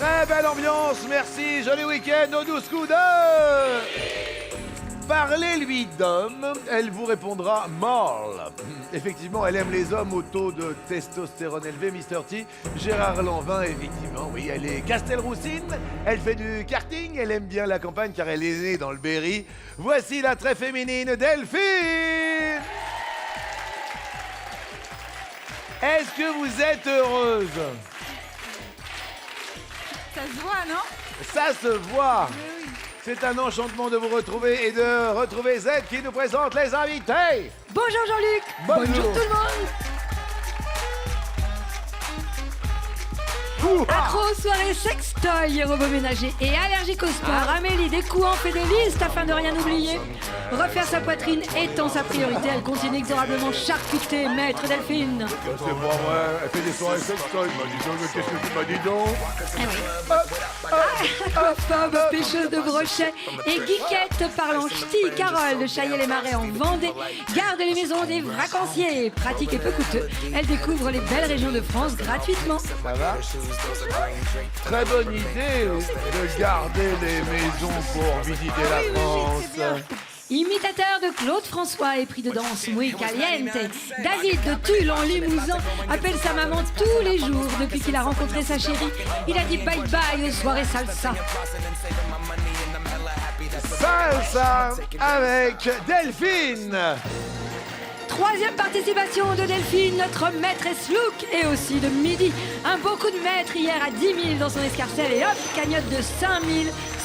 Très belle ambiance, merci, joli week-end au 12 coups de... Parlez-lui d'homme, elle vous répondra Marl. Effectivement, elle aime les hommes au taux de testostérone élevé, Mr. T. Gérard Lanvin, effectivement, oui, elle est Castelroussine, elle fait du karting, elle aime bien la campagne car elle est née dans le Berry. Voici la très féminine Delphine. Est-ce que vous êtes heureuse? Ça se voit, non? Ça se voit. Oui. C'est un enchantement de vous retrouver et de retrouver Z qui nous présente les invités. Bonjour Jean-Luc. Bonjour tout le monde. Accro aux soirées sextoy, robots ménagers et allergique au sport, Amélie Descouans fait des listes afin de rien oublier. Refaire sa poitrine étant sa priorité, elle continue inexorablement charcutée, maître Delphine. C'est pas vrai, elle fait des soirées sextoy. Dis donc, qu'est-ce que tu m'as dit donc? Aquaphobe, pêcheuse de brochets et geekette parlant ch'ti, Carole de Chaillé-les-Marais en Vendée, garde les maisons des vacanciers. Pratique et peu coûteux, elle découvre les belles régions de France gratuitement. Ça va? Très bonne idée de garder les maisons pour visiter la France. Imitateur de Claude François et prix de danse muy caliente, David de Tulle en Limousin appelle sa maman tous les jours depuis qu'il a rencontré sa chérie. Il a dit bye bye aux soirées salsa. Salsa avec Delphine. Troisième participation de Delphine, notre maîtresse look et aussi de midi. Un beau coup de maître hier à 10 000 dans son escarcelle et hop, cagnotte de 5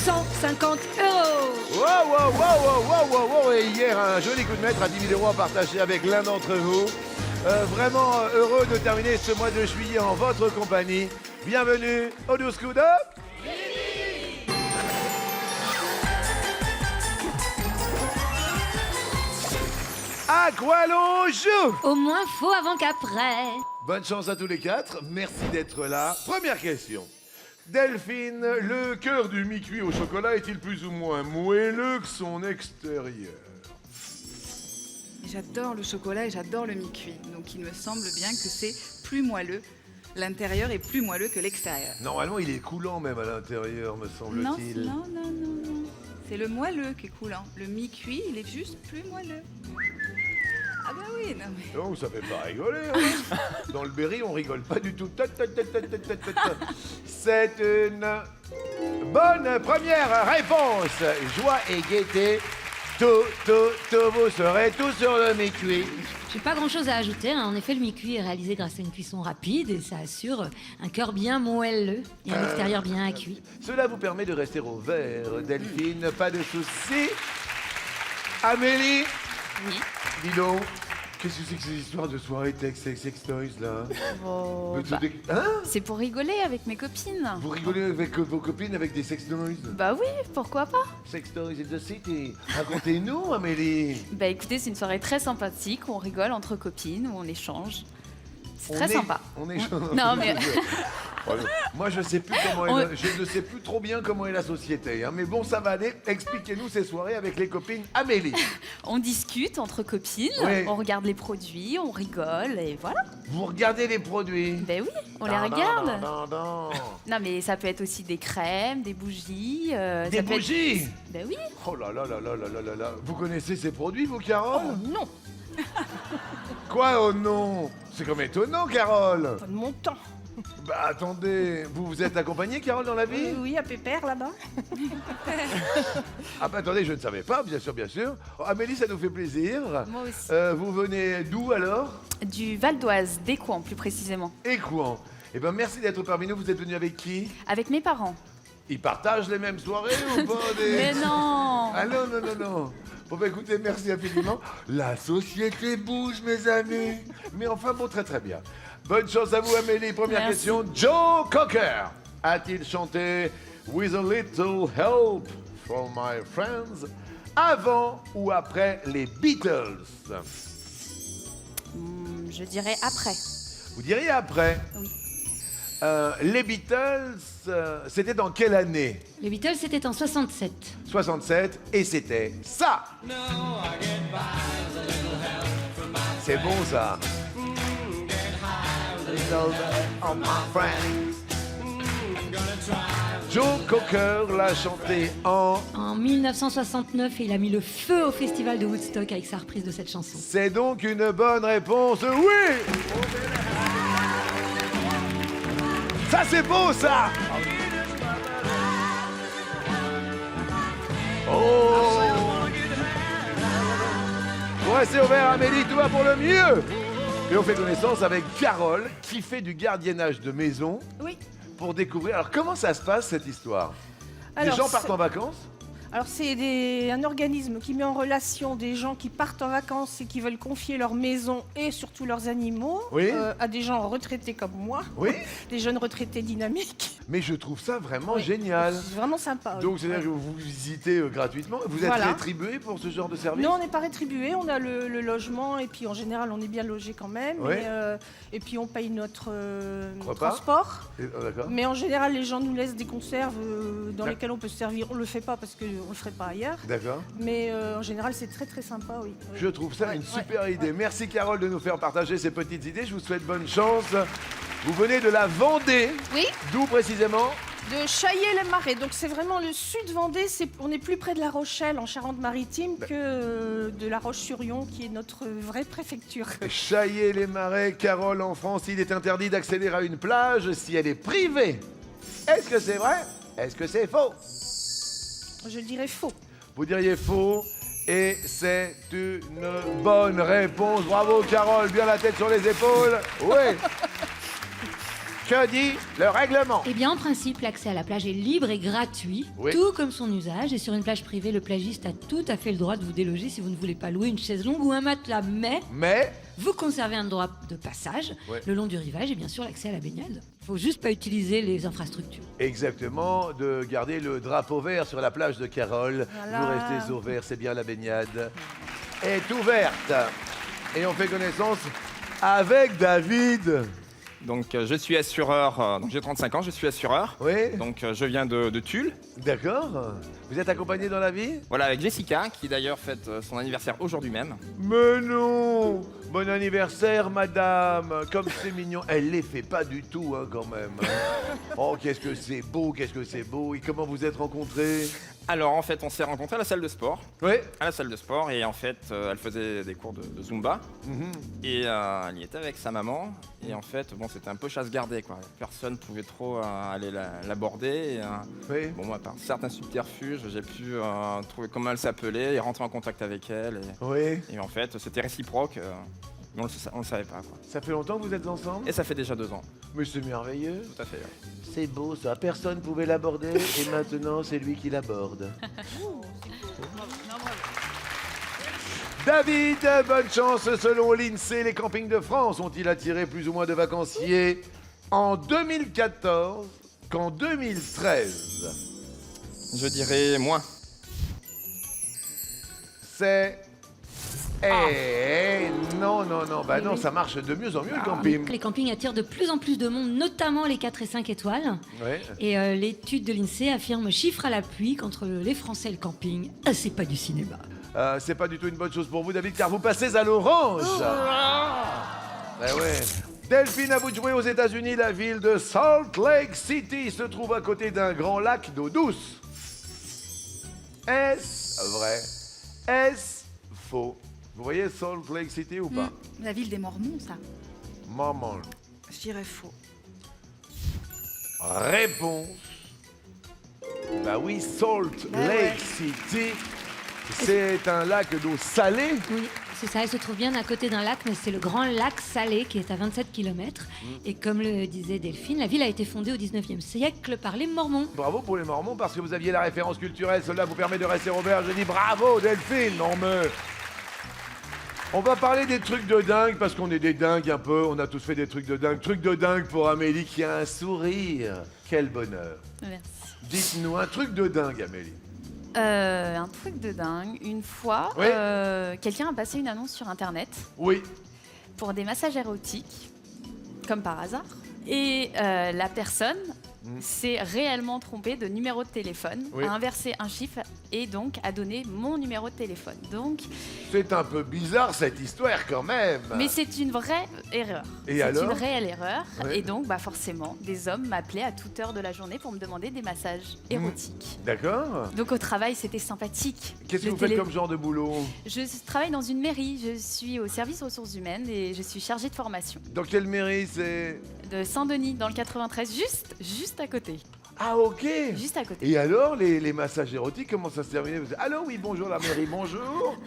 150 euros. Wow. Et hier, un joli coup de maître à 10 000 euros à partager avec l'un d'entre vous. Vraiment heureux de terminer ce mois de juillet en votre compagnie. Bienvenue au 12 coups de... À quoi l'on joue? Au moins faux avant qu'après. Bonne chance à tous les quatre, merci d'être là. Première question. Delphine, le cœur du mi-cuit au chocolat est-il plus ou moins moelleux que son extérieur? J'adore le chocolat et j'adore le mi-cuit. Donc il me semble bien que c'est plus moelleux. L'intérieur est plus moelleux que l'extérieur. Normalement, il est coulant même à l'intérieur, me Non, semble-t-il. non. C'est le moelleux qui est coulant. Le mi-cuit, il est juste plus moelleux. Ah bah oui, non mais... Non, ça fait pas rigoler. Hein. Dans le Berry, on rigole pas du tout. C'est une bonne première réponse. Joie et gaieté. Tout, vous serez tous sur le mi-cuit. J'ai pas grand chose à ajouter, hein. En effet le mi-cuit est réalisé grâce à une cuisson rapide et ça assure un cœur bien moelleux et un extérieur bien cuit. Cela vous permet de rester au vert, Delphine, pas de soucis. Amélie? Oui. Dis donc, qu'est-ce que c'est que ces histoires de soirée sex toys là? Oh, Hein? c'est pour rigoler avec mes copines. Vous rigolez avec vos copines avec des sex toys? Bah oui, pourquoi pas? Sex toys in the city. Racontez-nous, Amélie. Bah écoutez, c'est une soirée très sympathique où on rigole entre copines, où on échange. C'est très sympa. On est. Non mais Moi, je sais plus comment est je ne sais plus trop bien comment est la société. Hein, mais bon, ça va aller. Expliquez-nous ces soirées avec les copines. Amélie. on discute entre copines, Oui. on regarde les produits, on rigole et voilà. Vous regardez les produits. Ben oui, on les regarde. Non. Non mais ça peut être aussi des crèmes, des bougies. Des ça peut être- bougies. Ben oui. Oh là là. Vous connaissez ces produits, vous, Carole? Oh non. Quoi, oh non? C'est comme étonnant, Carole. Pas de mon temps. Bah attendez, vous êtes accompagnée, Carole, dans la vie? Oui, à Pépère là-bas. Ah bah attendez, je ne savais pas, bien sûr. Oh, Amélie, ça nous fait plaisir. Moi aussi. Vous venez d'où alors? Du Val d'Oise, d'Écouen plus précisément. Écouen. Eh ben merci d'être parmi nous, vous êtes venu avec qui? Avec mes parents. Ils partagent les mêmes soirées ou pas Mais non. Ah non. Bon bah écoutez, merci infiniment. La société bouge, mes amis. Mais enfin bon, très bien. Bonne chance à vous, Amélie. Première Merci. question. Joe Cocker a-t-il chanté With a Little Help from My Friends avant ou après les Beatles? Je dirais après. Vous diriez après? Oui. Les Beatles, c'était dans quelle année? Les Beatles c'était en 67. 67, et c'était ça. C'est bon ça. Little on my friend. Joe Cocker l'a chanté En 1969, et il a mis le feu au festival de Woodstock avec sa reprise de cette chanson. C'est donc une bonne réponse, oui! Ça c'est beau ça! Oh! Vous restez ouvert, Amélie, tout va pour le mieux! Et on fait connaissance avec Carole, qui fait du gardiennage de maison Oui. pour découvrir. Alors comment ça se passe cette histoire? Les Alors, gens partent en vacances? Alors c'est un organisme qui met en relation des gens qui partent en vacances et qui veulent confier leur maison et surtout leurs animaux Oui. à des gens retraités comme moi, Oui. des jeunes retraités dynamiques. Mais je trouve ça vraiment Oui. génial. C'est vraiment sympa. oui. Donc c'est-à-dire que Ouais. vous visitez gratuitement, vous êtes Voilà. rétribué pour ce genre de service? Nous, on n'est pas rétribués, on a le logement et puis en général, on est bien logé quand même. Oui. Et puis on paye notre Repas. transport. D'accord. Mais en général, les gens nous laissent des conserves dans D'ac- lesquelles on peut se servir. On ne le fait pas parce qu'on ne le ferait pas ailleurs. D'accord. Mais en général, c'est très très sympa, oui. Oui. Je trouve ça Ouais, une ouais, super idée. ouais. Merci Carole de nous faire partager ces petites idées. Je vous souhaite bonne chance. Vous venez de la Vendée. Oui. D'où précisément? De Chaillé-les-Marais. Donc c'est vraiment le sud Vendée. On est plus près de La Rochelle en Charente-Maritime que de La Roche-sur-Yon qui est notre vraie préfecture. Chaillé-les-Marais, Carole, en France, il est interdit d'accéder à une plage si elle est privée. Est-ce que c'est vrai? Est-ce que c'est faux? Je dirais faux. Vous diriez faux. Et c'est une bonne réponse. Bravo Carole, bien la tête sur les épaules. Oui. Que dit le règlement? Eh bien, en principe, l'accès à la plage est libre et gratuit, Oui. tout comme son usage. Et sur une plage privée, le plagiste a tout à fait le droit de vous déloger si vous ne voulez pas louer une chaise longue ou un matelas. Mais vous conservez un droit de passage Ouais. le long du rivage et bien sûr l'accès à la baignade. Faut juste pas utiliser les infrastructures. Exactement, de garder le drapeau vert sur la plage de Carole. Voilà. Vous restez au vert, c'est bien la baignade. Est ouverte. Et on fait connaissance avec David. Donc je suis assureur, donc j'ai 35 ans, je suis assureur. Oui, Donc je viens de Tulle. d'accord. Vous êtes accompagné dans la vie? Voilà, avec Jessica, qui d'ailleurs fête son anniversaire aujourd'hui même. Mais non! Bon anniversaire, madame! Comme c'est mignon. Elle les fait pas du tout, hein, quand même. Oh, qu'est-ce que c'est beau, qu'est-ce que c'est beau. Et comment vous êtes rencontrés? Alors en fait, on s'est rencontrés à la salle de sport. Oui. À la salle de sport, et en fait, elle faisait des cours de Zumba. Mhm. Et elle y était avec sa maman. Et en fait, bon, c'était un peu chasse gardée, quoi. Personne pouvait trop aller l'aborder. Oui. Bon, moi, par certains subterfuges, j'ai pu trouver comment elle s'appelait et rentrer en contact avec elle. Oui. Et en fait, c'était réciproque. Mais on le savait pas, quoi. Ça fait longtemps que vous êtes ensemble? Et ça fait déjà 2 ans. Mais c'est merveilleux. Tout à fait. C'est beau ça, personne pouvait l'aborder et maintenant c'est lui qui l'aborde. David, bonne chance. Selon l'INSEE, les campings de France ont-ils attiré plus ou moins de vacanciers en 2014 qu'en 2013? Je dirais moins. C'est... Eh non, bah non, ça marche de mieux en mieux le camping. Les campings attirent de plus en plus de monde, notamment les 4 et 5 étoiles. Ouais. Et l'étude de l'INSEE affirme, chiffre à l'appui, qu'entre les Français et le camping, c'est pas du cinéma. C'est pas du tout une bonne chose pour vous, David, car vous passez à l'orange. Ben ouais. Delphine, à vous de jouer aux États-Unis. La ville de Salt Lake City se trouve à côté d'un grand lac d'eau douce. Est-ce vrai? Est-ce faux? Vous voyez Salt Lake City ou pas? La ville des Mormons, ça. Maman. Je dirais faux. Réponse. Bah oui, Salt Bah Lake ouais. City. C'est un lac d'eau salée. Oui, c'est ça, elle se trouve bien à côté d'un lac, mais c'est le grand lac Salé qui est à 27 km. Et comme le disait Delphine, la ville a été fondée au 19e siècle par les Mormons. Bravo pour les Mormons parce que vous aviez la référence culturelle. Cela vous permet de rester Robert. Je dis bravo Delphine. Non mais... On va parler des trucs de dingue parce qu'on est des dingues un peu. On a tous fait des trucs de dingue. Truc de dingue pour Amélie qui a un sourire. Quel bonheur. Merci. Dites-nous un truc de dingue, Amélie. Un truc de dingue. Une fois, Oui. quelqu'un a passé une annonce sur Internet Oui. pour des massages érotiques, comme par hasard. Et la personne c'est réellement tromper de numéro de téléphone, Oui. à inverser un chiffre et donc à donner mon numéro de téléphone. Donc, C'est un peu bizarre cette histoire quand même. mais c'est une vraie erreur. Et C'est alors une réelle erreur. Ouais. Et donc, forcément, des hommes m'appelaient à toute heure de la journée pour me demander des massages érotiques. D'accord. Donc au travail, c'était sympathique. Qu'est-ce que Le vous faites télé- comme genre de boulot? Je travaille dans une mairie, je suis au service ressources humaines et je suis chargée de formation. Dans quelle mairie c'est? De Saint-Denis, dans le 93, juste à côté. Ah ok. Juste à côté. Et alors, les massages érotiques, comment ça se terminait? Vous dites, allô, oui, bonjour la mairie, bonjour.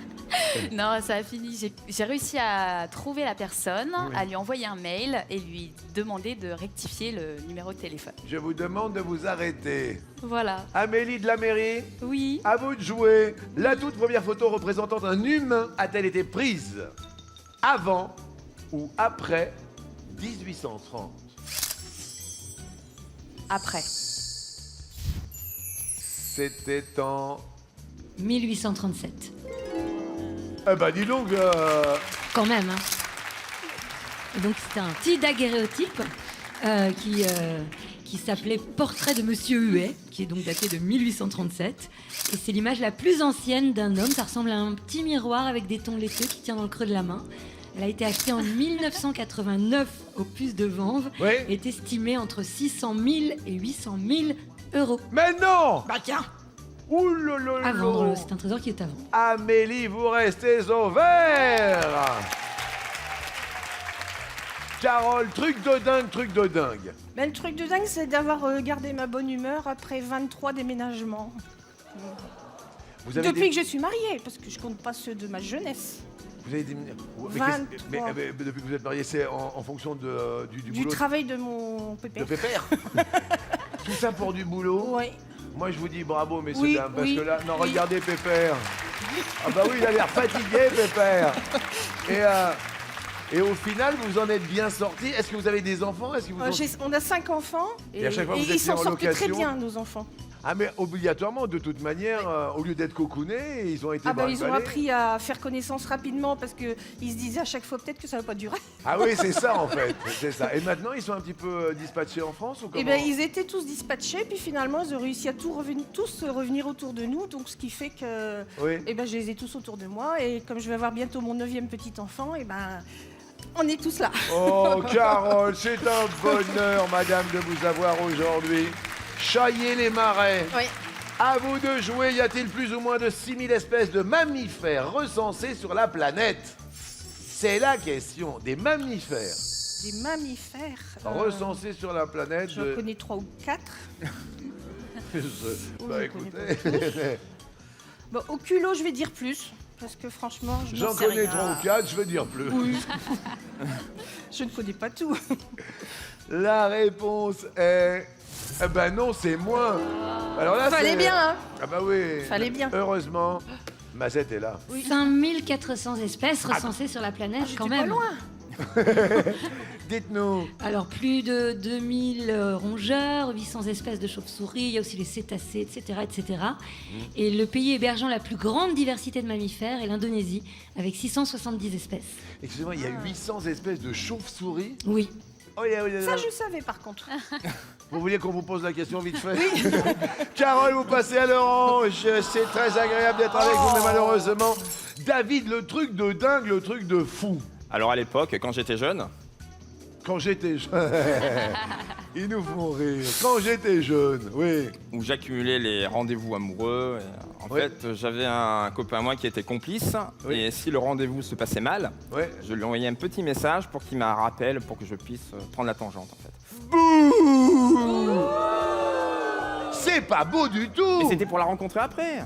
Non, ça a fini. J'ai réussi à trouver la personne, Oui. à lui envoyer un mail et lui demander de rectifier le numéro de téléphone. Je vous demande de vous arrêter. Voilà. Amélie de la mairie, Oui. à vous de jouer. La toute première photo représentant un humain a-t-elle été prise avant ou après 1830? Après. C'était en... 1837. Eh ben dis donc, Quand même. Hein. Et donc c'était un petit daguerréotype qui s'appelait Portrait de Monsieur Huet, qui est donc daté de 1837. Et c'est l'image la plus ancienne d'un homme. Ça ressemble à un petit miroir avec des tons laiteux qui tient dans le creux de la main. Elle a été achetée en 1989 au Puce de Vanves Oui. et est estimée entre 600 000 et 800 000 euros. Mais non! Bah tiens, Ouh là là à là. vendre, c'est un trésor qui est à vendre. Amélie, vous restez au vert. Carole, truc de dingue, truc de dingue. Ben, le truc de dingue, c'est d'avoir gardé ma bonne humeur après 23 déménagements. Vous avez Depuis des- que je suis mariée, parce que je compte pas ceux de ma jeunesse. Vous avez des... mais 23. depuis que vous êtes marié, c'est en fonction du Du boulot travail de mon de pépère. Pépère. Tout ça pour du boulot. Oui. Moi, je vous dis bravo, messieurs, Oui, dames, parce oui, que là, non, oui. regardez Pépère. Ah bah oui, il a l'air fatigué, Pépère. Et au final, vous en êtes bien sorti. Est-ce que vous avez des enfants? Est-ce que vous en- On a 5 enfants Et à chaque fois, vous ils étiez s'en en sortent très location. bien, nos enfants. Ah mais obligatoirement, de toute manière, au lieu d'être cocoonés, ils ont été Ah bah, ils ont brinque-ballés. appris à faire connaissance rapidement parce qu'ils se disaient à chaque fois peut-être que ça va pas durer. Ah oui, c'est ça en fait, c'est ça. Et maintenant, ils sont un petit peu dispatchés en France ou comment? Et ben ils étaient tous dispatchés, puis finalement ils ont réussi à tous revenir autour de nous, donc ce qui fait que Oui. eh ben, je les ai tous autour de moi, et comme je vais avoir bientôt mon 9e petit enfant, et ben on est tous là. Oh, Carole, c'est un bonheur, madame, de vous avoir aujourd'hui. Chaillez les marais. Oui. À vous de jouer. Y a-t-il plus ou moins de 6000 espèces de mammifères recensées sur la planète? C'est la question. Des mammifères Des mammifères. recensés sur la planète. J'en connais 3 ou 4. Bah je écoutez, Bon, au culot, je vais dire plus, parce que franchement, je j'en n'en sais connais rien. 3 ou 4, je veux dire plus. Je ne connais pas tout. La réponse est... Eh ben non, c'est moins. Alors là, Fallait c'est- bien, hein. Ah bah oui. Fallait bien. Heureusement, Mazette est là. 5400 espèces recensées sur la planète J'étais quand pas même. loin. Dites-nous. Alors plus de 2000 rongeurs, 800 espèces de chauves-souris, il y a aussi les cétacés, etc. etc. Et le pays hébergeant la plus grande diversité de mammifères est l'Indonésie, avec 670 espèces. Excusez-moi, il y a 800 espèces de chauves-souris. Oui. Oh, il y a- Ça, je savais par contre. Vous vouliez qu'on vous pose la question vite fait? Carole, vous passez à l'orange. C'est très agréable d'être avec vous, mais malheureusement, David, le truc de dingue, le truc de fou. Alors à l'époque, quand j'étais jeune, Quand j'étais jeune, ils nous font rire. Quand j'étais jeune, oui. où j'accumulais les rendez-vous amoureux, et en Ouais. fait, j'avais un copain à moi qui était complice. Oui. Et si le rendez-vous se passait mal, Ouais. je lui envoyais un petit message pour qu'il me rappelle, pour que je puisse prendre la tangente en fait. Bouh! C'est pas beau du tout. Et c'était pour la rencontrer après.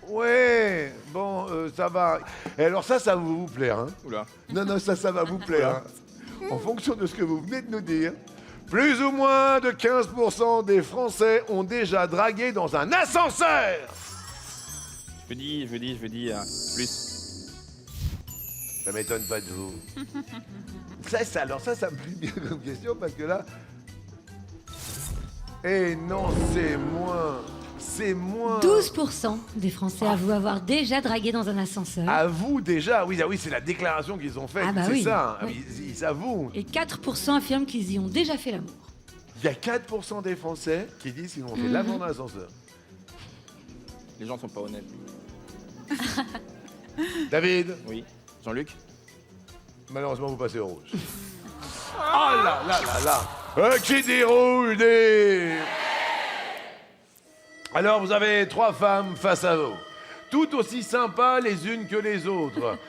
Ouais, bon, ça va. Et alors ça va vous plaire, hein? Oula. Non, ça va vous plaire. Hein. En fonction de ce que vous venez de nous dire, plus ou moins de 15% des Français ont déjà dragué dans un ascenseur. Je dis plus. Ça m'étonne pas de vous. Alors ça me plaît bien comme question parce que là... Eh non, c'est moins. C'est moins. 12% des Français avouent avoir déjà dragué dans un ascenseur. À vous déjà, oui, c'est la déclaration qu'ils ont faite, Ah bah c'est oui, ça, hein. oui. Ils avouent. Et 4% affirment qu'ils y ont déjà fait l'amour. Il y a 4% des Français qui disent qu'ils ont fait l'amour dans l'ascenseur. Les gens sont pas honnêtes. David, Oui. Jean-Luc? malheureusement, vous passez au rouge. Oh là là là là. Qui dit rouge dit... Alors, vous avez 3 femmes face à vous. Toutes aussi sympas les unes que les autres.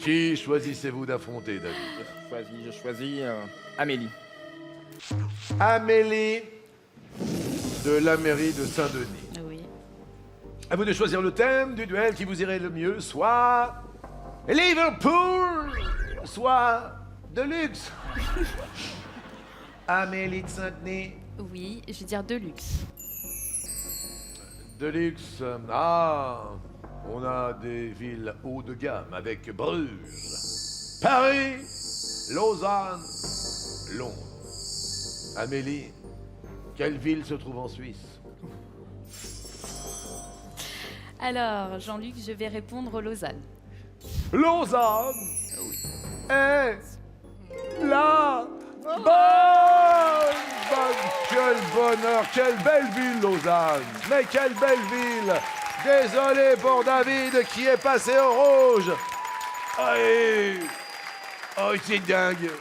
Qui choisissez-vous d'affronter, David? Je choisis Amélie. Amélie de la mairie de Saint-Denis. Oui. À vous de choisir le thème du duel qui vous irait le mieux, soit Liverpool, soit Deluxe. Amélie de Saint-Denis. Oui, je vais dire Deluxe. Deluxe, ah, on a des villes haut de gamme avec Bruges, Paris, Lausanne, Londres. Amélie, quelle ville se trouve en Suisse? Alors, Jean-Luc, je vais répondre Lausanne. Lausanne est la bonne. Quel bonheur, quelle belle ville, Lausanne. Mais quelle belle ville. Désolé pour David qui est passé au rouge. Oh, c'est dingue.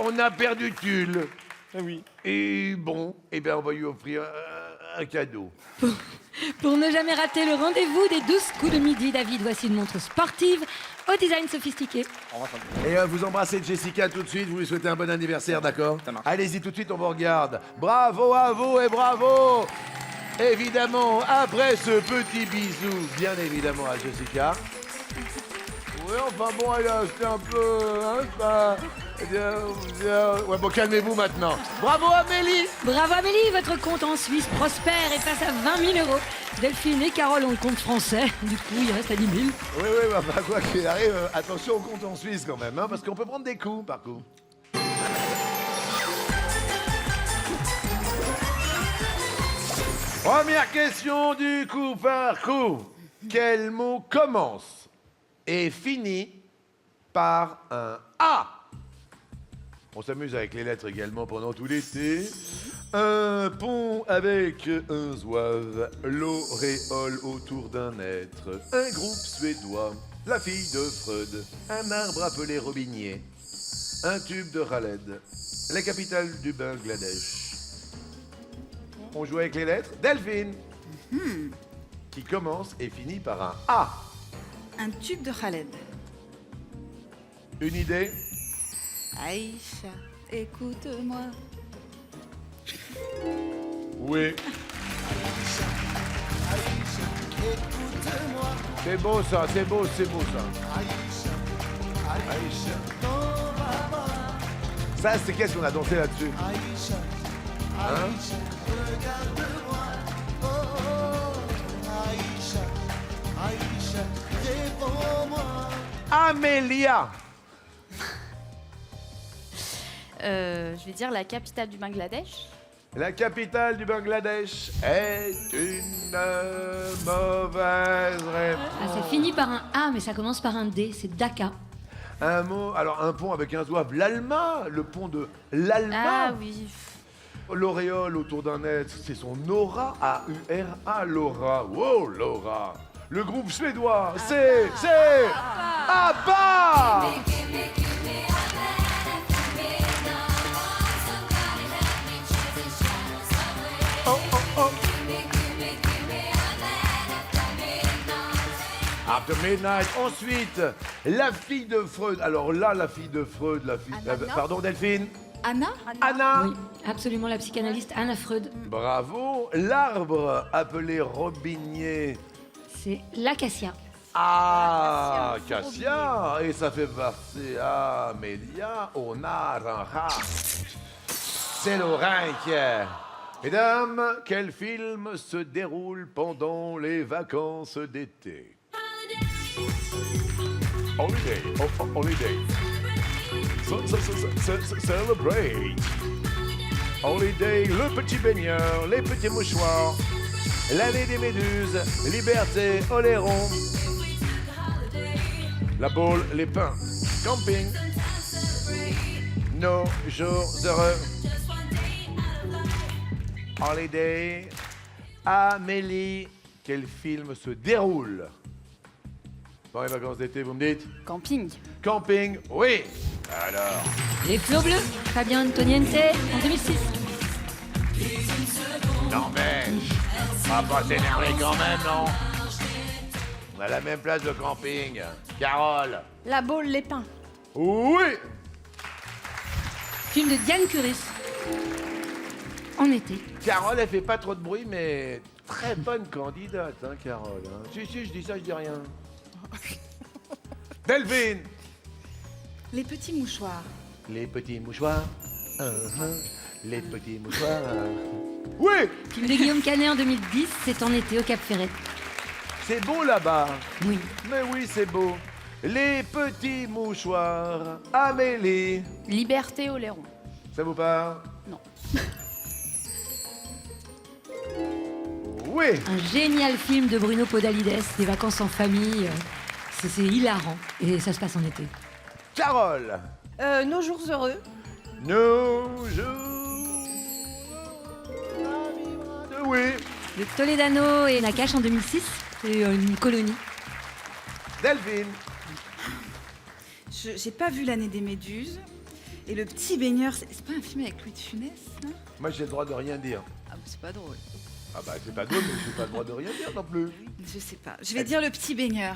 On a perdu Tulle. Ah oui. Et bon, eh bien, on va lui offrir un cadeau. Pour ne jamais rater le rendez-vous des 12 coups de midi, David, voici une montre sportive au design sophistiqué. Au revoir, Jean-Luc. Et vous embrassez Jessica tout de suite, vous lui souhaitez un bon anniversaire, d'accord? Ça marche. Allez-y tout de suite, on vous regarde. Bravo à vous et bravo, évidemment, après ce petit bisou, bien évidemment, à Jessica. Oui, enfin bon, c'était un peu... Hein, ouais, bon, calmez-vous maintenant. Bravo Amélie. Bravo Amélie, votre compte en Suisse prospère et passe à 20 000 euros. Delphine et Carole ont le compte français, du coup il reste à 10 000. Oui, bah, quoi qu'il arrive, attention au compte en Suisse quand même, hein, parce qu'on peut prendre des coups par coup. Première question du coup par coup. Quel mot commence et finit par un A? On s'amuse avec les lettres également pendant tout l'été. Un pont avec un zouave, l'auréole autour d'un être, un groupe suédois, la fille de Freud, un arbre appelé Robinier, un tube de Khaled, la capitale du Bangladesh. On joue avec les lettres. Delphine, qui commence et finit par un A. Un tube de Khaled. Une idée? Aïcha, écoute-moi. Oui. C'est beau ça, c'est beau ça. Ça, c'est qu'est-ce qu'on a dansé là-dessus? Hein? Amélia. Je vais dire la capitale du Bangladesh. La capitale du Bangladesh est une mauvaise réponse. Ah, ça finit par un A, mais ça commence par un D, c'est Dhaka. Un mot, alors un pont avec un zouave, l'Alma, le pont de l'Alma. Ah oui. L'auréole autour d'un être, c'est son aura, A-U-R-A, Laura. Wow, Laura. Le groupe suédois, c'est ABBA. Oh, oh, oh. After Midnight. Ensuite, la fille de Freud. Alors là, la fille de Freud, la fille... pardon, Delphine? Anna? Anna. Oui, absolument, la psychanalyste Anna Freud. Bravo. L'arbre appelé Robinier. C'est l'acacia. Ah, Cassia. Et ça fait passer à Amélia au naranja. C'est l'orange. Mesdames, quel film se déroule pendant les vacances d'été? Holiday, holiday. Celebrate. Holiday, le petit baigneur, les petits mouchoirs, l'année des méduses, liberté, Oléron, la boule, les pains, camping, nos jours heureux. Holiday. Amélie, quel film se déroule dans les vacances d'été, vous me dites? Camping. Camping, oui. Alors, Les flots bleus, Fabien Antoniente en 2006. non mais, on va pas s'énerver quand même, non? On a la même place de camping. Carole. La Baule, les pins. Oui. Film de Diane Curis. En été. Carole, elle fait pas trop de bruit, mais très bonne candidate, hein, Carole. Hein. Si, je dis ça, je dis rien. Delphine. Les petits mouchoirs. Les petits mouchoirs. Les petits mouchoirs. Oui. Film de Guillaume Canet en 2010, c'est en été au Cap Ferret. C'est beau là-bas. Oui. Mais oui, c'est beau. Les petits mouchoirs. Amélie. Liberté Oléron. Ça vous parle? Non. Oui. Un génial film de Bruno Podalides, des vacances en famille. C'est hilarant et ça se passe en été. Carole. Nos jours heureux. Nos jours. Oui. Le Toledano et Nakache en 2006, c'est une colonie. Delphine. J'ai pas vu l'année des Méduses. Et le petit baigneur, c'est pas un film avec Louis de Funès, non? Moi, j'ai le droit de rien dire. Ah, bah, c'est pas drôle. Ah bah, c'est pas drôle, mais j'ai pas le droit de rien dire non plus. Je sais pas. Je vais dire le petit baigneur.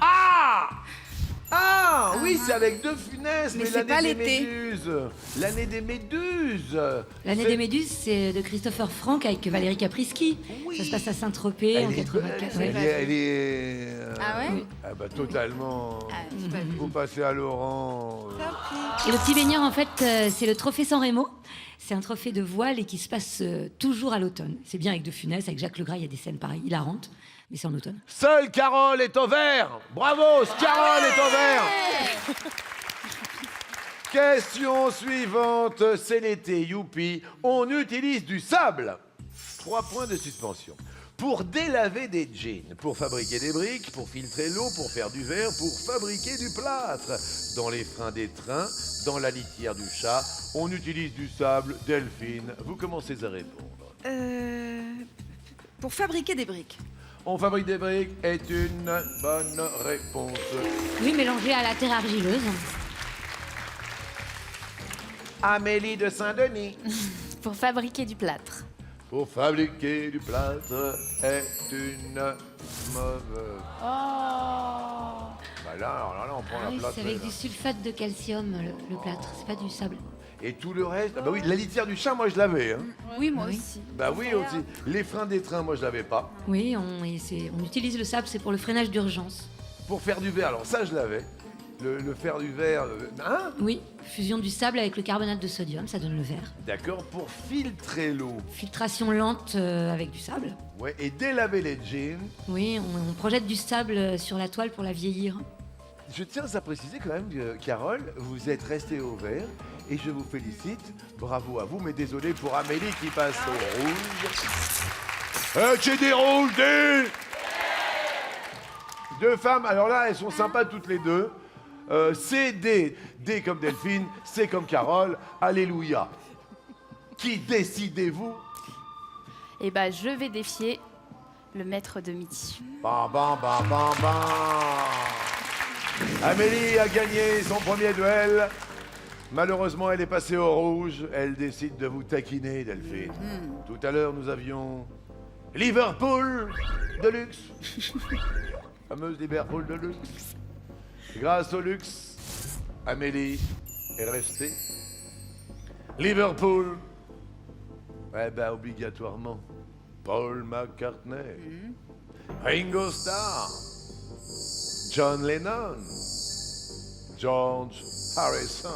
Ah oui, c'est avec De Funès, Mais mais c'est pas l'année des l'été. Méduses. L'année des Méduses. L'année C'est- des Méduses, c'est de Christopher Frank avec Valérie Caprisky. Oui. Ça se passe à Saint-Tropez en Elle est, 84. elle, ouais. est, elle est, Ah ouais? Oui. Ah bah totalement. Ah, j'ai pas vu. Vous passez à Laurent. Et le petit baigneur, en fait, c'est le trophée San Remo. C'est un trophée de voile et qui se passe toujours à l'automne. C'est bien avec De Funès, avec Jacques Legras, il y a des scènes pareilles, hilarantes, mais c'est en automne. Seule Carole est au vert. Bravo, Carole est au vert. Question suivante, c'est l'été, youpi. On utilise du sable. 3 points de suspension. Pour délaver des jeans, pour fabriquer des briques, pour filtrer l'eau, pour faire du verre, pour fabriquer du plâtre. Dans les freins des trains, dans la litière du chat, on utilise du sable. Delphine, vous commencez à répondre. Pour fabriquer des briques. On fabrique des briques est une bonne réponse. Oui, mélangé à la terre argileuse. Amélie de Saint-Denis. Pour fabriquer du plâtre. Pour fabriquer du plâtre est une mauvaise. Bah là, alors là, on prend Ah la oui, plâtre. c'est avec du sulfate de calcium, le plâtre, c'est pas du sable. Et tout le reste. Ah bah oui, la litière du chat, moi je l'avais. Hein. Oui, moi Oui. aussi. Bah oui aussi. Les freins des trains, moi je l'avais pas. Oui, on utilise le sable, c'est pour le freinage d'urgence. Pour faire du verre, alors ça je l'avais. Le faire du verre. Hein? Oui, fusion du sable avec le carbonate de sodium, ça donne le verre. D'accord, pour filtrer l'eau. Filtration lente avec du sable. Ouais, et délaver les jeans. Oui, on projette du sable sur la toile pour la vieillir. Je tiens à préciser quand même que, Carole, vous êtes resté au vert et je vous félicite. Bravo à vous, mais désolé pour Amélie qui passe au rouge. J'ai des rouges, des... Deux femmes, alors là, elles sont sympas toutes les deux. C'est D. D comme Delphine, C comme Carole. Alléluia. Qui décidez-vous? Et bah, je vais défier le maître de midi. Bam, bam, bam, bam, bam. Amélie a gagné son premier duel. Malheureusement, elle est passée au rouge. Elle décide de vous taquiner, Delphine. Tout à l'heure, nous avions Liverpool de luxe. Fameuse Liverpool de luxe. Grâce au luxe, Amélie est restée. Liverpool, eh ben obligatoirement, Paul McCartney, Ringo Starr, John Lennon, George Harrison.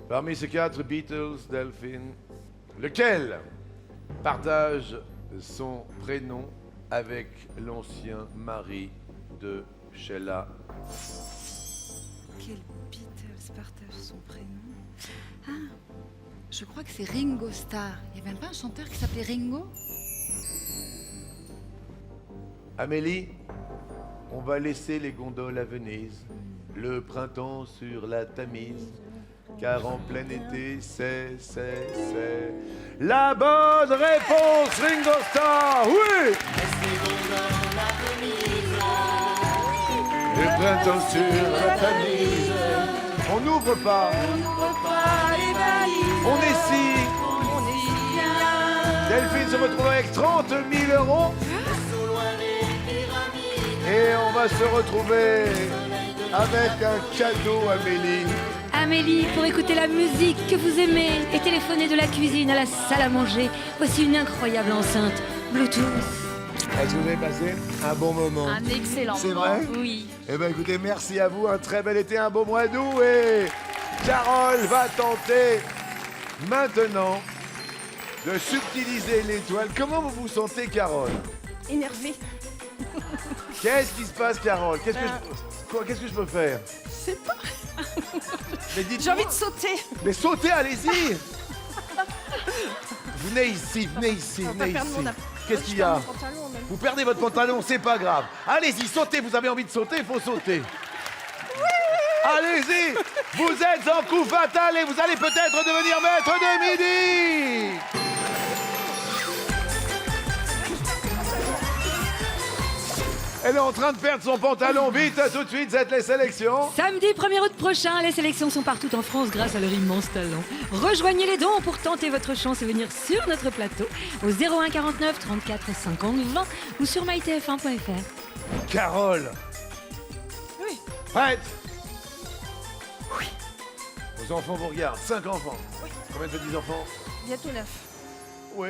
Parmi ces 4 Beatles, Delphine, lequel partage son prénom avec l'ancien mari de Sheila? Quel Beatles partage son prénom? Ah, je crois que c'est Ringo Starr. Il n'y avait pas un chanteur qui s'appelait Ringo? Amélie, on va laisser les gondoles à Venise, le printemps sur la Tamise. Car en plein été, c'est la bonne réponse, Ringo Starr. Oui. Le printemps sur la famille. On n'ouvre pas. On est si. Delphine se retrouve avec 30 000 €. Et on va se retrouver avec un cadeau, Amélie. Amélie, pour écouter la musique que vous aimez et téléphoner de la cuisine à la salle à manger, voici une incroyable enceinte Bluetooth. Est-ce que vous avez passé un bon moment? Un excellent C'est moment. vrai? Oui. Eh bien écoutez, merci à vous, un très bel été, un beau mois d'août. Et Carole va tenter maintenant de subtiliser l'étoile. Comment vous vous sentez, Carole? Énervé. Qu'est-ce qui se passe, Carole? Qu'est-ce que je peux faire? Je sais pas. Mais dites-moi. J'ai envie de sauter. Mais sautez, allez-y. Venez ici, venez ici, On va venez perdre ici. mon app- Qu'est-ce Je qu'il y perds a? mon pantalon, même. Vous perdez votre pantalon, c'est pas grave. Allez-y, sautez, vous avez envie de sauter, il faut sauter. Allez-y, vous êtes en coup fatal et vous allez peut-être devenir maître de midi. Elle est en train de perdre son pantalon, vite, tout de suite, faites les sélections. Samedi 1er août prochain, les sélections sont partout en France grâce à leur immense talent. Rejoignez les dons pour tenter votre chance et venir sur notre plateau au 01 49 34 50 20 ou sur mytf1.fr. Carole. Oui. Prête? Oui. Vos enfants vous regardent, 5 enfants. Oui. Combien de petits enfants? Bientôt 9. Oui.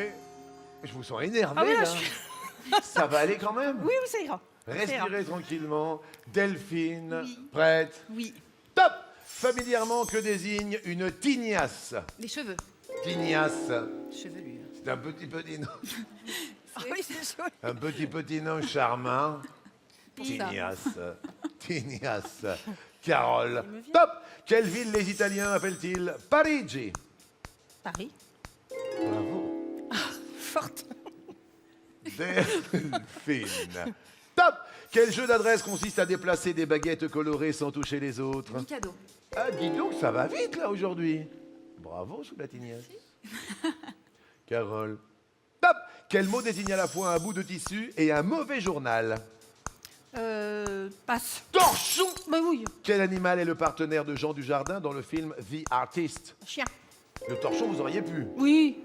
Je vous sens énervé, Ah oui, là, là. Ça va aller quand même? Oui, ça ira. Respirez tranquillement. Delphine, Oui. prête? Oui. Top! Familièrement, que désigne une tignasse? Les cheveux. Tignasse. Chevelure. C'est un petit nom. Ah oui, c'est joli. Un petit nom charmant. Pour ça. Tignasse. Tignasse. Carole. Il me vient. Top! Quelle ville les Italiens appellent-ils Parigi? Paris. Bravo. Forte. Delphine. Top! Quel jeu d'adresse consiste à déplacer des baguettes colorées sans toucher les autres? Mikado. Ah, dis donc, ça va vite là aujourd'hui. Bravo, sous la tignasse. Carole. Top! Quel mot désigne à la fois un bout de tissu et un mauvais journal? Passe. Torchon! Bah oui. Quel animal est le partenaire de Jean Dujardin dans le film The Artist? Chien. Le torchon, vous auriez pu. Oui.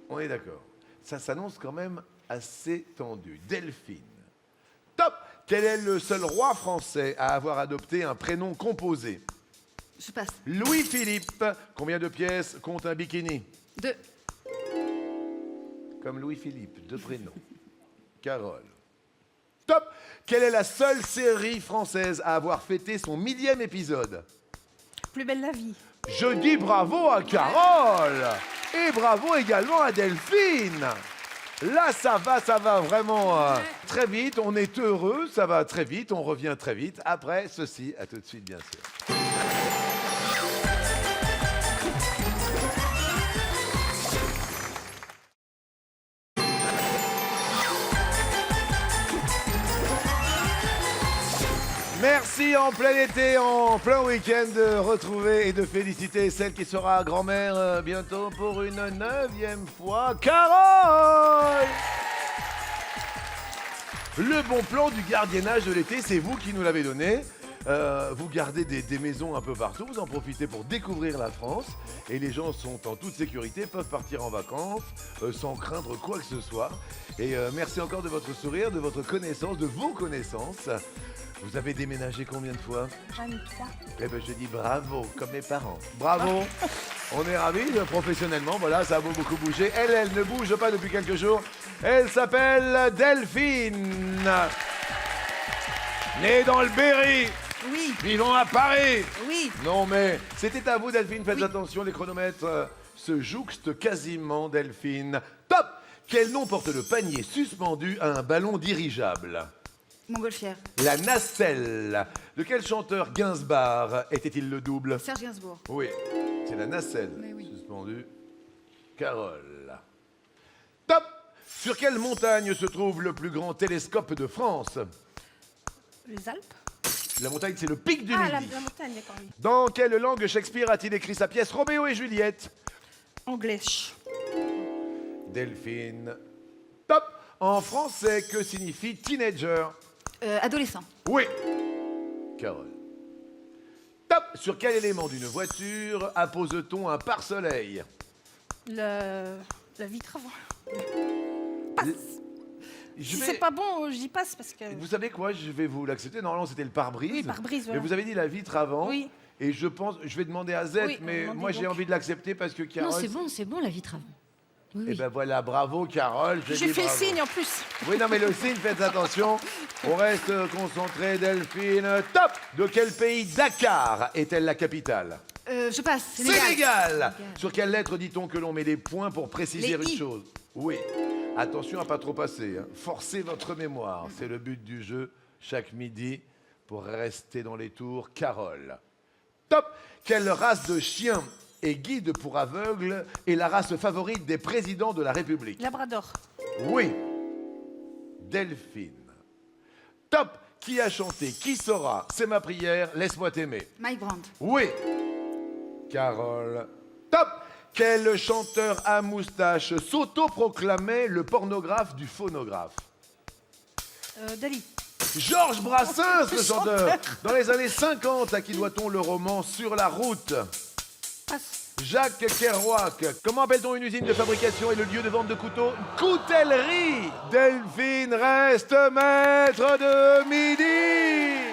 On est d'accord. Ça s'annonce quand même assez tendu. Delphine. Top! Quel est le seul roi français à avoir adopté un prénom composé? Je passe. Louis-Philippe. Combien de pièces compte un bikini? 2. Comme Louis-Philippe, deux prénoms. Carole. Top! Quelle est la seule série française à avoir fêté son 1000e épisode? Plus belle la vie. Je dis bravo à Carole! Et bravo également à Delphine! Là, ça va vraiment très vite. On est heureux, ça va très vite. On revient très vite. Après ceci, à tout de suite, bien sûr. Merci en plein été, en plein week-end de retrouver et de féliciter celle qui sera grand-mère bientôt pour une 9e fois, Carole! Le bon plan du gardiennage de l'été, c'est vous qui nous l'avez donné. Vous gardez des maisons un peu partout, vous en profitez pour découvrir la France et les gens sont en toute sécurité, peuvent partir en vacances sans craindre quoi que ce soit. Et merci encore de votre sourire, de votre connaissance, de vos connaissances. Vous avez déménagé combien de fois? 23. Eh ben je dis bravo, comme mes parents. Bravo. On est ravis, professionnellement, voilà, ça a beaucoup bougé. Elle ne bouge pas depuis quelques jours. Elle s'appelle Delphine. Née dans le Berry. Oui. Vivant à Paris. Oui. Non mais, c'était à vous Delphine, faites Oui. attention, les chronomètres se jouxtent quasiment Delphine. Top! Quel nom porte le panier suspendu à un ballon dirigeable? Montgolfière. La nacelle. De quel chanteur Gainsbourg était-il le double? Serge Gainsbourg. Oui, c'est la nacelle Mais oui. suspendue. Carole. Top! Sur quelle montagne se trouve le plus grand télescope de France? Les Alpes. La montagne, c'est le pic du Ah, la Midi. montagne, d'accord. Oui. Dans quelle langue Shakespeare a-t-il écrit sa pièce Roméo et Juliette? Anglais. Delphine. Top. En français, que signifie teenager? Adolescent. Oui. Carole. Top. Sur quel élément d'une voiture appose-t-on un pare-soleil? La vitre avant. Je Si vais- c'est pas bon, j'y passe parce que. Vous savez quoi? Je vais vous l'accepter. Normalement, c'était le pare-brise. Oui, pare-brise, voilà. Mais vous avez dit la vitre avant. Oui. Et je pense, je vais demander à Z, Oui, mais demandez moi j'ai donc. envie de l'accepter parce que Carole. Non, c'est bon la vitre avant. Oui, Et oui. ben voilà, bravo Carole. je J'ai dis fait le bravo. signe en plus. Oui, non, mais le signe, faites attention. On reste concentré, Delphine. Top. De quel pays Dakar est-elle la capitale? Je passe. Sénégal. Sur quelle lettre dit-on que l'on met des points pour préciser Les une I. chose? Oui. Attention à pas trop passer. Hein. Forcez votre mémoire. C'est le but du jeu chaque midi pour rester dans les tours. Carole. Top. Quelle race de chien et guide pour aveugles est la race favorite des présidents de la République? Labrador. Oui. Delphine. Top. Qui a chanté Qui saura? C'est ma prière, laisse-moi t'aimer. Mike Brandt. Oui. Carole. Top. Quel chanteur à moustache s'autoproclamait le pornographe du phonographe? Dali. Georges Brassens, le chanteur. Dans les années 50, à qui doit-on le roman Sur la route? Passe. Jacques Kerouac. Comment appelle-t-on une usine de fabrication et le lieu de vente de couteaux? Coutellerie. Delphine reste maître de midi.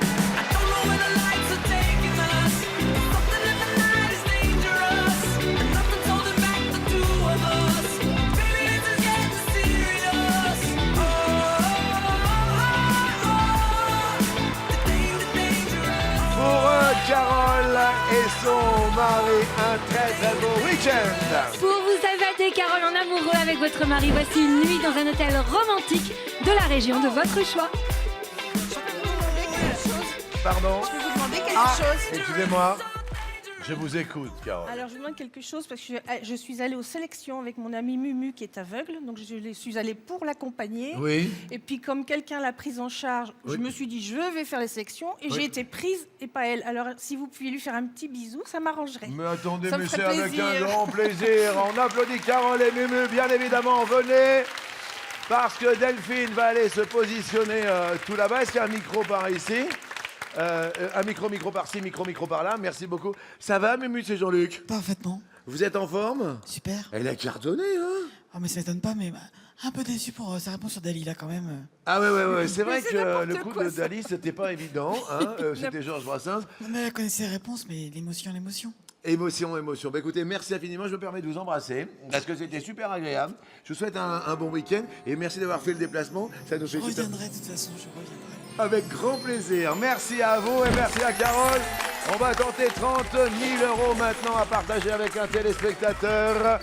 Pour Carole et son mari, un très très beau week-end. Pour vous abattre, Carole, en amoureux avec votre mari, voici une nuit dans un hôtel romantique de la région de votre choix. Je peux vous demander quelque chose. Pardon? Je peux vous demander quelque Ah, chose. excusez-moi. Je vous écoute, Carole. Alors, je vous demande quelque chose parce que je suis allée aux sélections avec mon ami Mumu qui est aveugle. Donc, je suis allée pour l'accompagner. Oui. Et puis, comme quelqu'un l'a prise en charge, Oui. je me suis dit, je vais faire les sélections. Et Oui. j'ai été prise et pas elle. Alors, si vous pouviez lui faire un petit bisou, ça m'arrangerait. Mais attendez, Ça me mais ferait c'est avec un plaisir. grand plaisir. On applaudit Carole et Mumu, bien évidemment. Venez, parce que Delphine va aller se positionner tout là-bas. Est-ce qu'il y a un micro par ici? Un micro par-ci, micro par-là. Merci beaucoup. Ça va, Mumu, c'est Jean-Luc? Parfaitement. Vous êtes en forme? Super. Elle a cartonné, hein? Ah mais ça m'étonne pas, mais un peu déçu pour sa réponse sur Dalila quand même. Ah ouais. C'est vrai Mais c'est que n'importe le coup quoi, de ça. Dali, c'était pas évident. Hein? C'était Georges Brassens. Non mais elle connaissait les réponses, mais l'émotion. Émotion. Bah, écoutez, merci infiniment. Je me permets de vous embrasser parce que c'était super agréable. Je vous souhaite un bon week-end et merci d'avoir fait le déplacement. Ça nous Je fait super... reviendrai de toute façon, je reviendrai. Avec grand plaisir. Merci à vous et merci à Carole. On va tenter 30 000 € maintenant à partager avec un téléspectateur,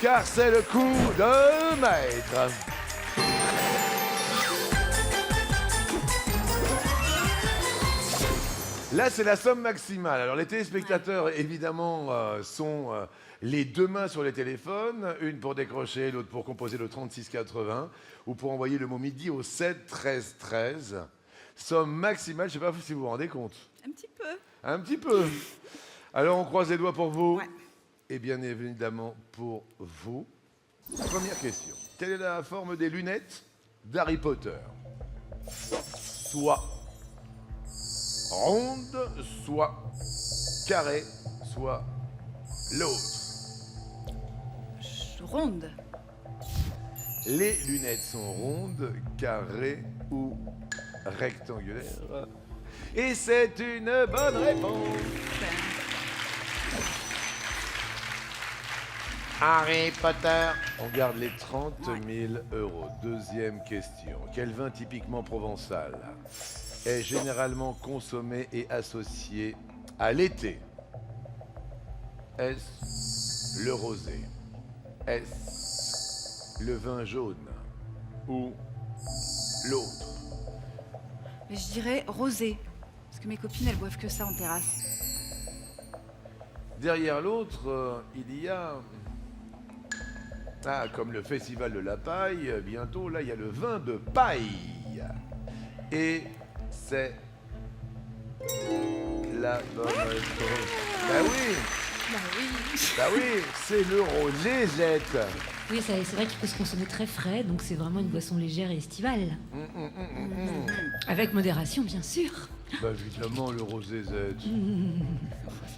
car c'est le coup de maître. Là, c'est la somme maximale. Alors, les téléspectateurs, évidemment, sont les deux mains sur les téléphones, une pour décrocher, l'autre pour composer le 3680, ou pour envoyer le mot midi au 7 13 13. Somme maximale, je ne sais pas si vous vous rendez compte. Un petit peu. Un petit peu. Alors, on croise les doigts pour vous. Ouais. Et bien évidemment pour vous. Première question. Quelle est la forme des lunettes d'Harry Potter? Soit ronde, soit carré, soit l'autre. Ronde. Les lunettes sont rondes, carrées ou rectangulaires. Et c'est une bonne réponse. Harry Potter. On garde les 30 000 €. Deuxième question. Quel vin typiquement provençal est généralement consommé et associé à l'été? Est-ce le rosé? Est-ce le vin jaune? Ou l'autre? Mais je dirais rosé. Parce que mes copines, elles boivent que ça en terrasse. Derrière l'autre, il y a... Ah, comme le festival de la paille, bientôt, là, il y a le vin de paille. Et c'est La bonne réponse. Bah oui, bah oui, c'est le rosé, Zette. Oui, c'est vrai qu'il peut se consommer très frais, donc c'est vraiment une boisson légère et estivale. Avec modération, bien sûr. Bah évidemment, le rosé, Zette.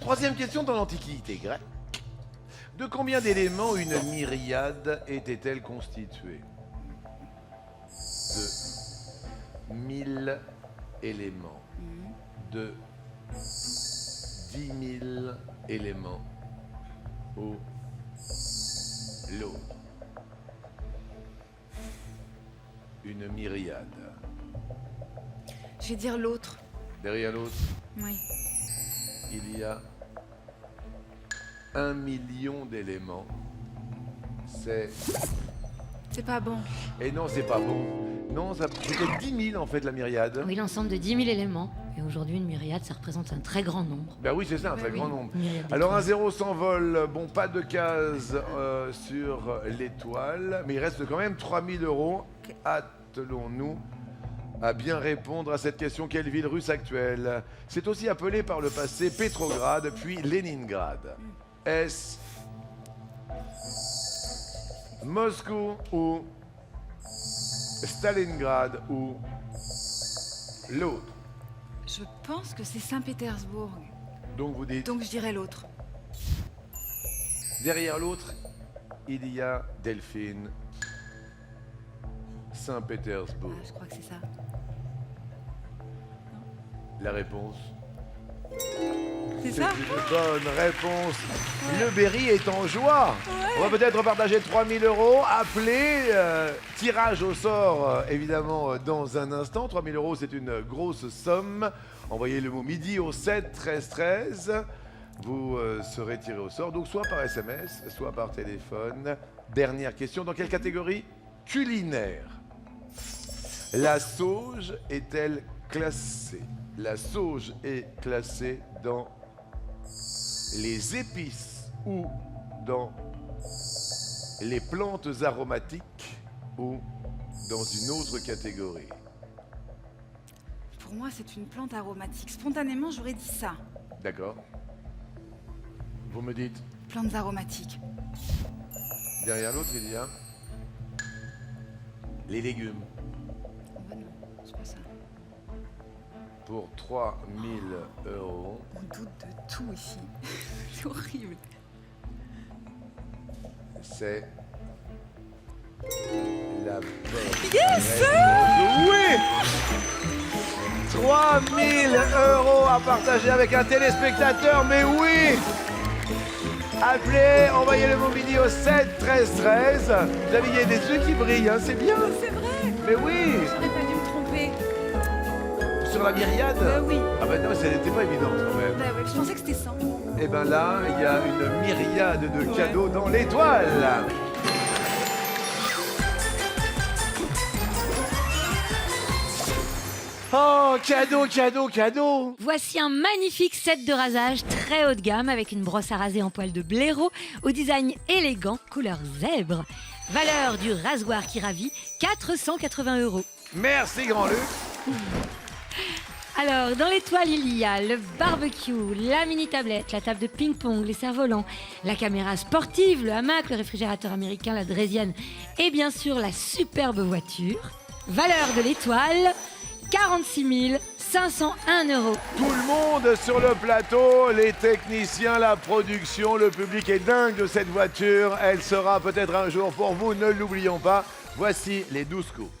Troisième question dans l'Antiquité grecque. De combien d'éléments une myriade était-elle constituée? De 1000 éléments. De 10 000 éléments. Ou l'autre. Une myriade. Je vais dire l'autre. Derrière l'autre, Oui. il y a 1 million d'éléments. C'est... C'est pas bon. Et non, c'est pas bon. Non, c'était 10 000 en fait la myriade. Oui, l'ensemble de 10 000 éléments. Et aujourd'hui, une myriade, ça représente un très grand nombre. Ben oui, c'est ça, un très oui. grand nombre. Une myriade Alors un d'étoiles. 0 s'envole, bon, pas de case sur l'étoile, mais il reste quand même 3 000 €. Attelons-nous à bien répondre à cette question. Quelle ville russe actuelle? C'est aussi appelé par le passé Pétrograd, puis Leningrad. Est-ce Moscou ou Stalingrad ou l'autre? Je pense que c'est Saint-Pétersbourg. Donc vous dites, Donc je dirais l'autre. derrière l'autre, il y a Delphine, Saint-Pétersbourg. Ah, je crois que c'est ça. La réponse, C'est c'est ça? une bonne réponse. Le Berry est en joie. On va peut-être partager 3 000 €. Appelez, tirage au sort, évidemment, dans un instant. 3 000 €, c'est une grosse somme. Envoyez le mot midi au 7 13 13. Vous serez tiré au sort, donc soit par SMS, soit par téléphone. Dernière question, dans quelle catégorie? Culinaire. La sauge est-elle classée? La sauge est classée dans les épices ou dans les plantes aromatiques ou dans une autre catégorie? Pour moi, c'est une plante aromatique. Spontanément, j'aurais dit ça. D'accord. Vous me dites, Plantes aromatiques. derrière l'autre, il y a les légumes. Oh, bah non, c'est pas ça. Pour 3 000 €. On doute de tout ici. C'est horrible. C'est la bonne réponse. Oui! 3 000 € à partager avec un téléspectateur, mais oui! Appelez, envoyez le mot midi au 7 13 13. Vous avez des yeux qui brillent, hein, c'est bien. C'est vrai. Mais oui! J'aurais pas dû me tromper. Sur la myriade? Oui. Ah ben non, ça n'était pas évident quand même. Bah ouais, je pensais que c'était 100. Et ben là, il y a une myriade de cadeaux dans l'étoile. Oh, cadeau, cadeau, cadeau! Voici un magnifique set de rasage très haut de gamme avec une brosse à raser en poil de blaireau au design élégant couleur zèbre. Valeur du rasoir qui ravit, 480 €. Merci, Grand Luc. Alors, dans l'étoile, il y a le barbecue, la mini-tablette, la table de ping-pong, les cerfs-volants, la caméra sportive, le hamac, le réfrigérateur américain, la draisienne et bien sûr la superbe voiture. Valeur de l'étoile, 46 501 €. Tout le monde sur le plateau, les techniciens, la production, le public est dingue de cette voiture. Elle sera peut-être un jour pour vous, ne l'oublions pas. Voici les 12 coups.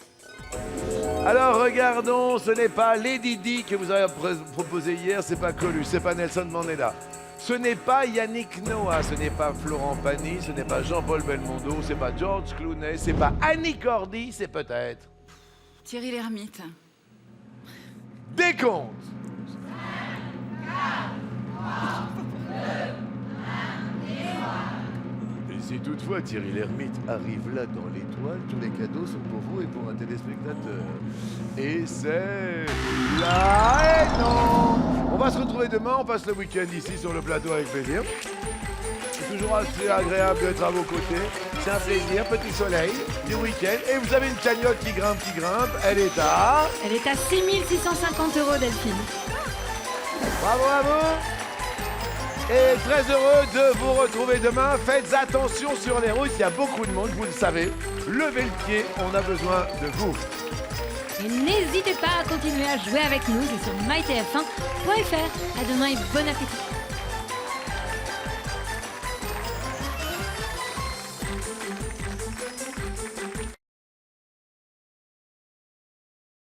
Alors regardons, ce n'est pas Lady Di que vous avez proposé hier, c'est pas Coluche, c'est pas Nelson Mandela. Ce n'est pas Yannick Noah, ce n'est pas Florent Pagny, ce n'est pas Jean-Paul Belmondo, c'est pas George Clooney, c'est pas Annie Cordy, c'est peut-être Thierry Lhermitte. Décompte. Et si toutefois Thierry Lhermitte arrive là dans l'étoile, tous les cadeaux sont pour vous et pour un téléspectateur. Et c'est là et non. On va se retrouver demain, on passe le week-end ici sur le plateau avec plaisir. C'est toujours assez agréable d'être à vos côtés. C'est un plaisir, petit soleil du week-end. Et vous avez une cagnotte qui grimpe, elle est à... Elle est à 6 650 € Delphine. Bravo à vous. Et très heureux de vous retrouver demain. Faites attention sur les routes, il y a beaucoup de monde, vous le savez. Levez le pied, on a besoin de vous. Et n'hésitez pas à continuer à jouer avec nous, c'est sur mytf1.fr. À demain et bon appétit.